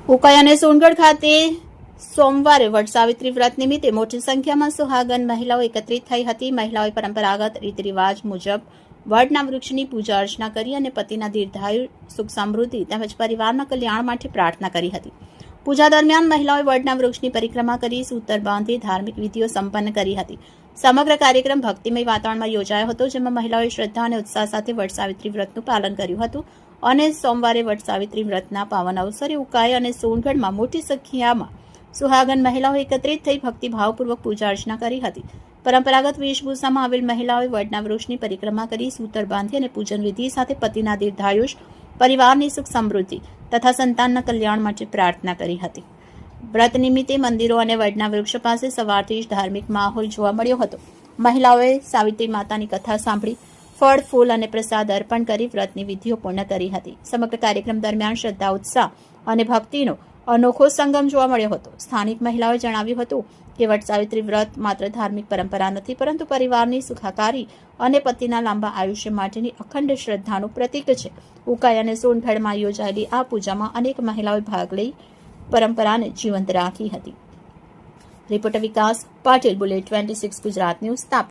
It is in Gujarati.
ઉકાઈ અને સોનગઢ ખાતે સોમવારે વટસાવિત્રી વ્રત નિમિત્તે મોટી સંખ્યામાં સુહાગન મહિલાઓ એકત્રિત થઈ હતી. મહિલાઓએ પરંપરાગત રીત રિવાજ મુજબ વડના વૃક્ષની પૂજા અર્ચના કરી અને પતિના દીર્ઘાયુ, સુખ સમૃદ્ધિ તેમજ પરિવારના કલ્યાણ માટે પ્રાર્થના કરી હતી. પૂજા દરમિયાન મહિલાઓએ વડના વૃક્ષની પરિક્રમા કરી, સૂતર બાંધી ધાર્મિક વિધિઓ સંપન્ન કરી હતી. સમગ્ર કાર્યક્રમ ભક્તિમય વાતાવરણમાં યોજાયો હતો, જેમાં મહિલાઓએ શ્રદ્ધા અને ઉત્સાહ સાથે વટસાવિત્રી વ્રતનું પાલન કર્યું હતું અને સોમવારે વટસાવિત્રી વ્રતના પાવન અવસરે ઉકાઈ અને સોનગઢમાં મોટી સંખ્યામાં સુહાગન મહિલાઓ એકત્રિત થઈ ભક્તિભાવપૂર્વક પૂજા અર્ચના કરી હતી. પરંપરાગત વેશભૂષામાં આવેલ મહિલાઓએ વડના વૃક્ષની પરિક્રમા કરી, સૂતર બાંધી અને પૂજન વિધિ સાથે પતિના દીર્ઘાયુષ, પરિવારની સુખ સમૃદ્ધિ તથા સંતાનના કલ્યાણ માટે પ્રાર્થના કરી હતી. વ્રત નિમિત્તે મંદિરો અને વડના વૃક્ષ પાસે સવારથી જ ધાર્મિક માહોલ જોવા મળ્યો હતો. મહિલાઓએ સાવિત્રી માતાની કથા સાંભળી, ફળ, ફૂલ અને પ્રસાદ અર્પણ કરી વ્રતની વિધિઓ પૂર્ણ કરી હતી. સમગ્ર કાર્યક્રમ દરમિયાન શ્રદ્ધા, ઉત્સાહ અને ભક્તિનો અનોખો સંગમ જોવા મળ્યો હતો. સ્થાનિક મહિલાઓએ જણાવ્યું હતું કે વટસાવિત્રી વ્રત માત્ર ધાર્મિક પરંપરા નથી, પરંતુ પરિવારની સુખાકારી અને પતિના લાંબા આયુષ્ય માટેની અખંડ શ્રદ્ધાનું પ્રતીક છે. ઉકાઈ અને સોનગઢમાં યોજાયેલી આ પૂજામાં અનેક મહિલાઓએ ભાગ લઈ પરંપરાને જીવંત રાખી હતી. રિપોર્ટર વિકાસ પાટીલ, બુલેટ 26 ગુજરાત ન્યૂઝ, તાપી.